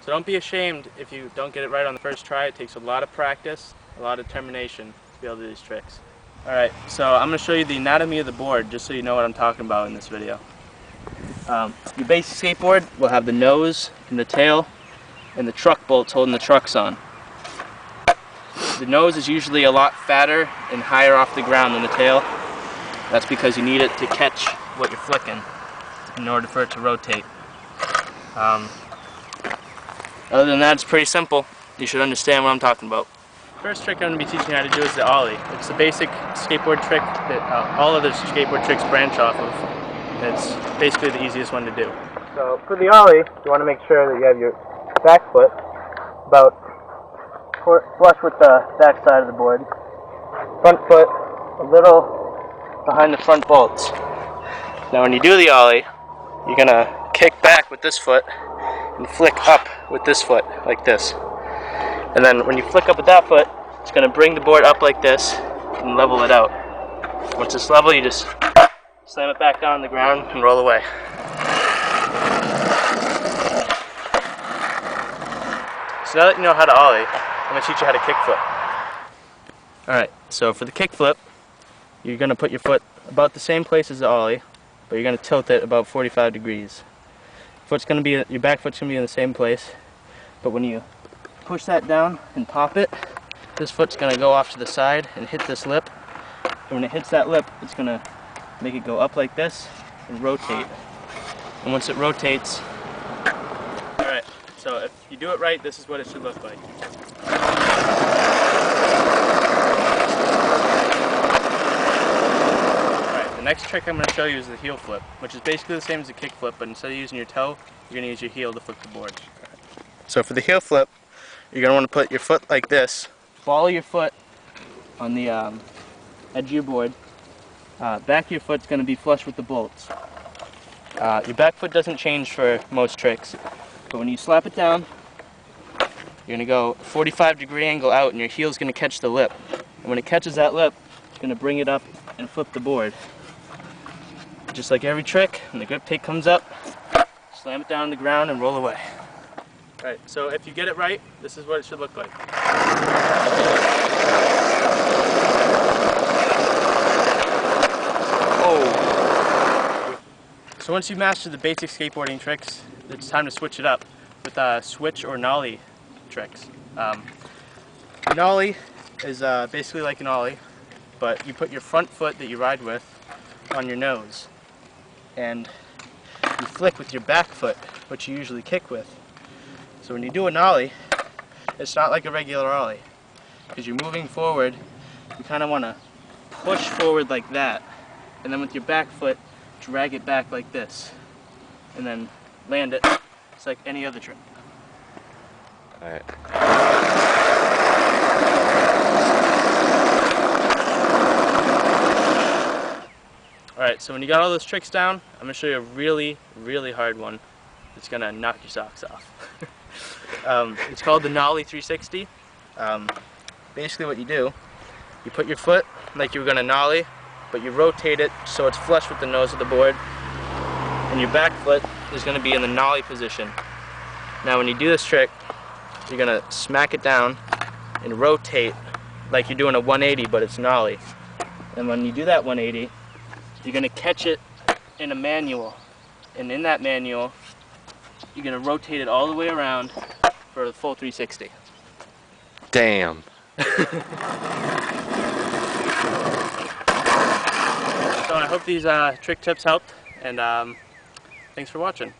So don't be ashamed if you don't get it right on the first try. It takes a lot of practice, a lot of determination to be able to do these tricks. Alright, so I'm going to show you the anatomy of the board just so you know what I'm talking about in this video. Your basic skateboard will have the nose and the tail and the truck bolts holding the trucks on. The nose is usually a lot fatter and higher off the ground than the tail. That's because you need it to catch what you're flicking in order for it to rotate. Other than that, it's pretty simple. You should understand what I'm talking about. First trick I'm going to be teaching you how to do is the Ollie. It's the basic skateboard trick that all other skateboard tricks branch off of. It's basically the easiest one to do. So for the Ollie, you want to make sure that you have your back foot about flush with the back side of the board. Front foot a little behind the front bolts. Now when you do the Ollie, you're going to kick back with this foot and flick up with this foot, like this. And then when you flick up with that foot, it's going to bring the board up like this and level it out. Once it's level, you just slam it back down on the ground and roll away. So now that you know how to Ollie, I'm going to teach you how to kickflip. Alright, so for the kickflip, you're going to put your foot about the same place as the Ollie, but you're going to tilt it about 45 degrees. Your back foot's going to be in the same place, but when you push that down and pop it, this foot's going to go off to the side and hit this lip. And when it hits that lip, it's going to make it go up like this and rotate. And once it rotates, alright, so if you do it right, this is what it should look like. Alright, the next trick I'm going to show you is the heel flip, which is basically the same as the kick flip, but instead of using your toe, you're going to use your heel to flip the board. So for the heel flip, you're going to want to put your foot like this, follow your foot on the edge of your board. Back of your foot's going to be flush with the bolts. Your back foot doesn't change for most tricks, but when you slap it down, you're going to go 45-degree angle out and your heel's going to catch the lip. And when it catches that lip, it's going to bring it up and flip the board. Just like every trick, when the grip tape comes up, slam it down on the ground and roll away. Alright, so if you get it right, this is what it should look like. Oh! So once you master the basic skateboarding tricks, it's time to switch it up with switch or nollie tricks. Nollie is basically like an Ollie, but you put your front foot that you ride with on your nose, and you flick with your back foot, which you usually kick with. So when you do an Ollie, it's not like a regular Ollie, because you're moving forward. You kind of want to push forward like that, and then with your back foot, drag it back like this, and then land it. It's like any other trick. Alright. Alright, so when you got all those tricks down, I'm going to show you a really, really hard one that's going to knock your socks off. It's called the Nollie 360. Basically what you do, you put your foot like you were going to nollie, but you rotate it so it's flush with the nose of the board, and your back foot is going to be in the nollie position. Now when you do this trick, you're going to smack it down and rotate like you're doing a 180, but it's nollie. And when you do that 180, you're going to catch it in a manual, and in that manual you're going to rotate it all the way around for the full 360. Damn. So I hope these trick tips helped, and thanks for watching.